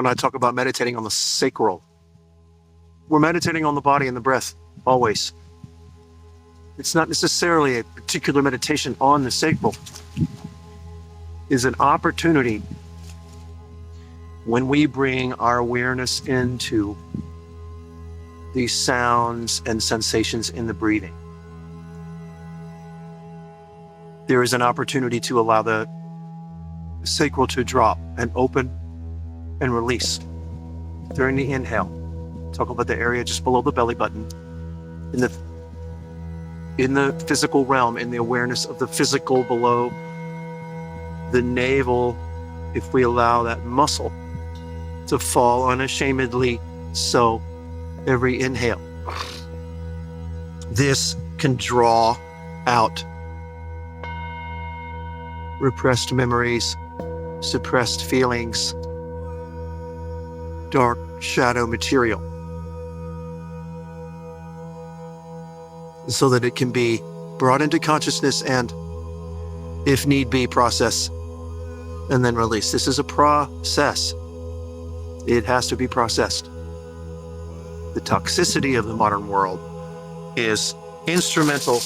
when I talk about meditating on the sacral. We're meditating on the body and the breath, always. It's not necessarily a particular meditation on the sacral. It's an opportunity when we bring our awareness into these sounds and sensations in the breathing. There is an opportunity to allow the sacral to drop and open and release during the inhale. Talk about the area just below the belly button. In the physical realm, in the awareness of the physical below the navel, if we allow that muscle to fall unashamedly, so every inhale. This can draw out repressed memories, suppressed feelings, dark shadow material, so that it can be brought into consciousness and, if need be, process and then release. This is a process. It has to be processed. The toxicity of the modern world is instrumental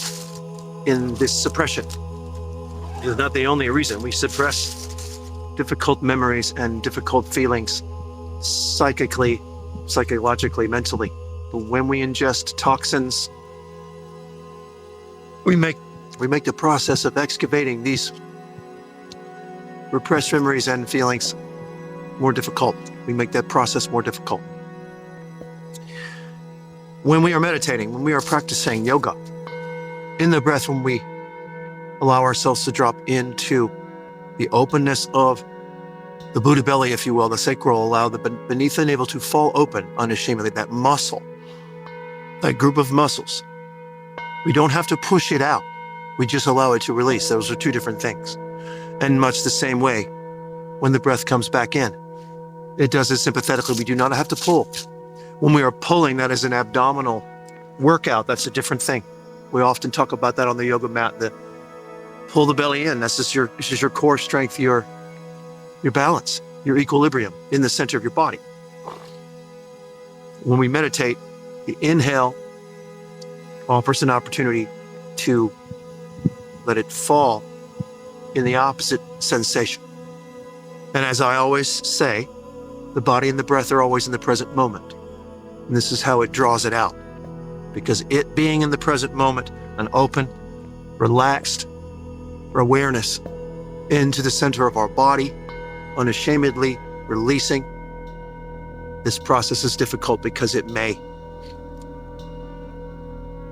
in this suppression. It's not the only reason. We suppress difficult memories and difficult feelings psychically, psychologically, mentally. But when we ingest toxins, we make the process of excavating these repressed memories and feelings more difficult. We make that process more difficult. When we are meditating, when we are practicing yoga, in the breath, when we allow ourselves to drop into the openness of the Buddha belly, if you will, the sacral, allow the beneath the navel to fall open unashamedly, that muscle, that group of muscles. We don't have to push it out. We just allow it to release. Those are two different things. And much the same way, when the breath comes back in, it does it sympathetically. We do not have to pull. When we are pulling, that is an abdominal workout. That's a different thing. We often talk about that on the yoga mat, that pull the belly in. This is your core strength, your balance, your equilibrium in the center of your body. When we meditate, the inhale offers an opportunity to let it fall in the opposite sensation. And as I always say, the body and the breath are always in the present moment. And this is how it draws it out. Because it being in the present moment, an open, relaxed awareness into the center of our body, unashamedly releasing. This process is difficult because it may,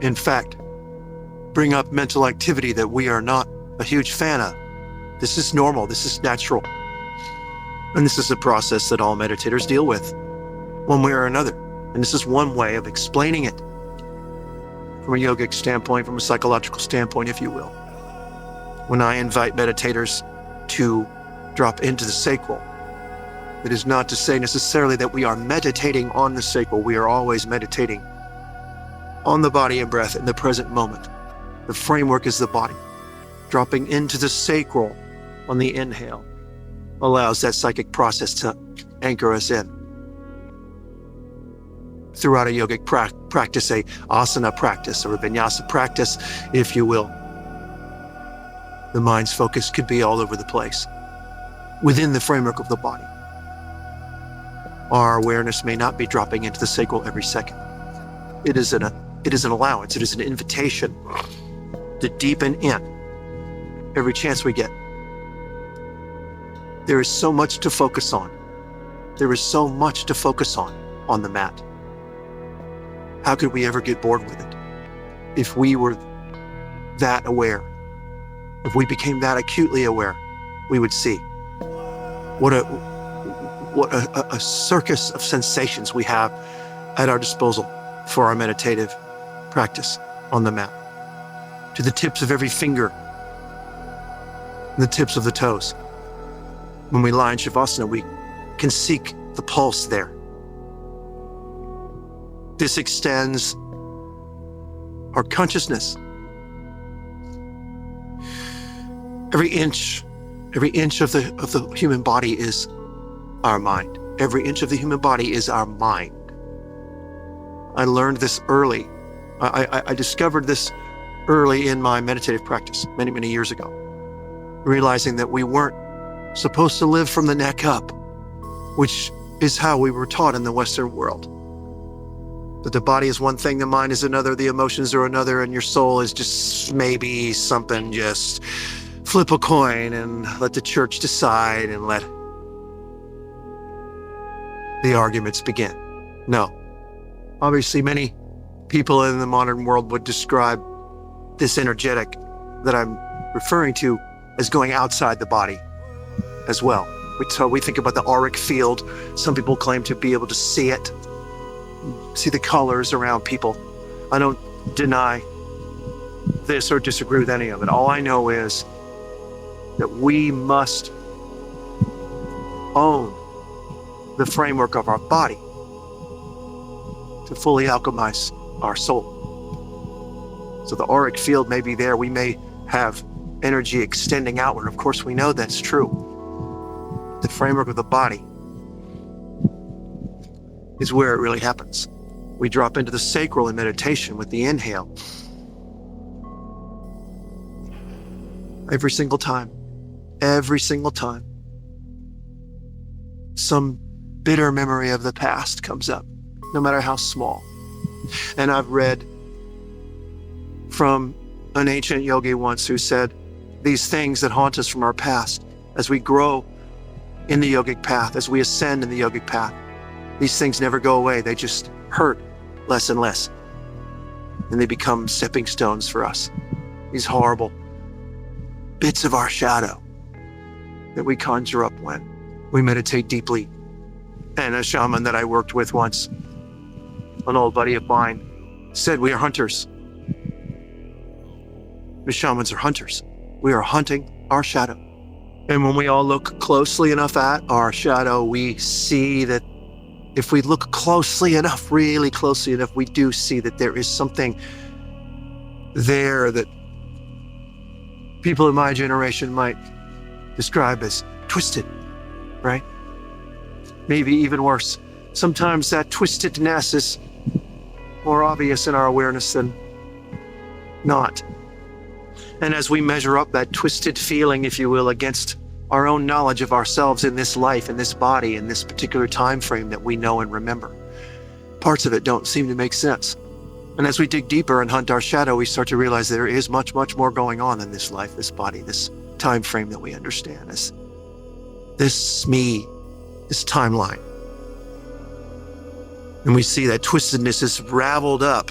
in fact, bring up mental activity that we are not a huge fan of. This is normal, this is natural. And this is a process that all meditators deal with, one way or another. And this is one way of explaining it from a yogic standpoint, from a psychological standpoint, if you will. When I invite meditators to drop into the sacral, it is not to say necessarily that we are meditating on the sacral. We are always meditating on the body and breath in the present moment. The framework is the body. Dropping into the sacral on the inhale allows that psychic process to anchor us in. Throughout a yogic practice, a asana practice or a vinyasa practice, if you will, the mind's focus could be all over the place within the framework of the body. Our awareness may not be dropping into the sacral every second. It is an allowance, it is an invitation to deepen in every chance we get. There is so much to focus on. There is so much to focus on the mat. How could we ever get bored with it? If we were that aware, if we became that acutely aware, we would see what a circus of sensations we have at our disposal for our meditative practice on the mat. To the tips of every finger, and the tips of the toes. When we lie in Shavasana, we can seek the pulse there. This extends our consciousness. Every inch of the human body is our mind. Every inch of the human body is our mind. I learned this early. I discovered this early in my meditative practice many, many years ago, realizing that we weren't supposed to live from the neck up, which is how we were taught in the Western world. That the body is one thing, the mind is another, the emotions are another, and your soul is just maybe something. Just flip a coin and let the church decide and let the arguments begin. No. Obviously, many people in the modern world would describe this energetic that I'm referring to as going outside the body as well. So we think about the auric field. Some people claim to be able to see it, see the colors around people. I don't deny this or disagree with any of it. All I know is that we must own the framework of our body to fully alchemize our soul. So the auric field may be there. We may have energy extending outward. Of course, we know that's true. The framework of the body is where it really happens. We drop into the sacral in meditation with the inhale. Every single time, some bitter memory of the past comes up, no matter how small. And I've read from an ancient yogi once who said, these things that haunt us from our past, as we grow in the yogic path, as we ascend in the yogic path, these things never go away. They just hurt less and less. And they become stepping stones for us. These horrible bits of our shadow that we conjure up when we meditate deeply. And a shaman that I worked with once, an old buddy of mine, said, we are hunters. The shamans are hunters. We are hunting our shadow. And when we all look closely enough at our shadow, we see that if we look closely enough, really closely enough, we do see that there is something there that people in my generation might describe as twisted, right? Maybe even worse. Sometimes that twistedness is more obvious in our awareness than not. And as we measure up that twisted feeling, if you will, against our own knowledge of ourselves in this life, in this body, in this particular time frame that we know and remember, parts of it don't seem to make sense. And as we dig deeper and hunt our shadow, we start to realize there is much, much more going on in this life, this body, this time frame that we understand as this me, this timeline. And we see that twistedness is raveled up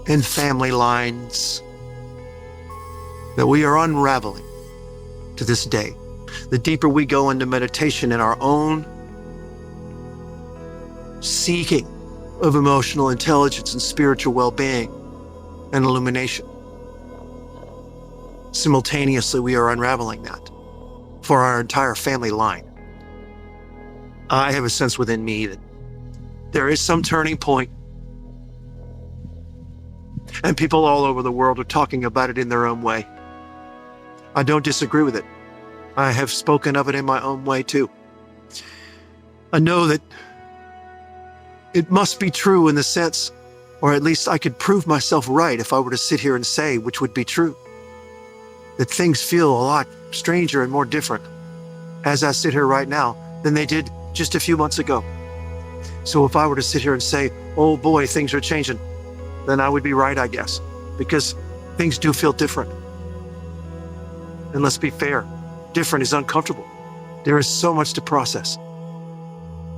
in family lines that we are unraveling to this day. The deeper we go into meditation in our own seeking of emotional intelligence and spiritual well-being and illumination, simultaneously we are unraveling that for our entire family line. I have a sense within me that there is some turning point, and people all over the world are talking about it in their own way. I don't disagree with it. I have spoken of it in my own way too. I know that it must be true in the sense, or at least I could prove myself right if I were to sit here and say, which would be true, that things feel a lot stranger and more different as I sit here right now than they did just a few months ago. So if I were to sit here and say, oh boy, things are changing, then I would be right, I guess, because things do feel different. And let's be fair, different is uncomfortable. There is so much to process.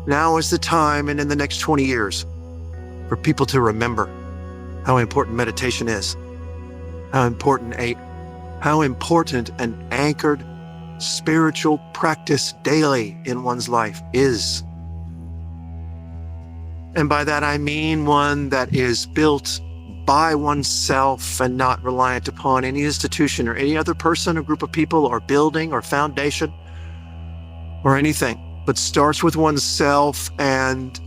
Now is the time, and in the next 20 years, for people to remember how important meditation is, how important an anchored spiritual practice daily in one's life is. And by that I mean one that is built by oneself and not reliant upon any institution or any other person or group of people or building or foundation or anything, but starts with oneself and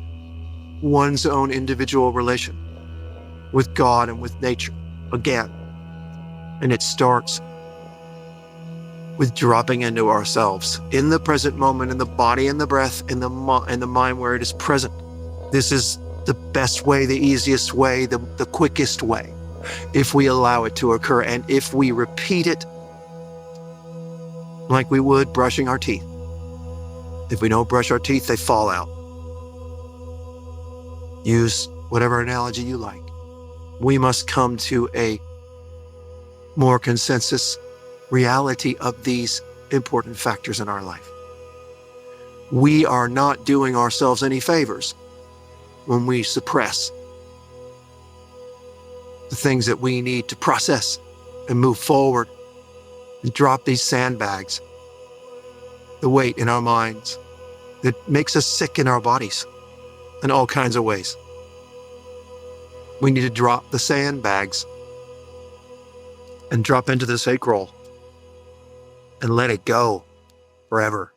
one's own individual relation with God and with nature again. And it starts with dropping into ourselves in the present moment, in the body and the breath, in the mind where it is present. This is the best way, the easiest way, the quickest way, if we allow it to occur and if we repeat it like we would brushing our teeth. If we don't brush our teeth, they fall out. Use whatever analogy you like. We must come to a more consensus reality of these important factors in our life. We are not doing ourselves any favors when we suppress the things that we need to process and move forward and drop these sandbags, the weight in our minds that makes us sick in our bodies in all kinds of ways. We need to drop the sandbags and drop into the sacral and let it go forever.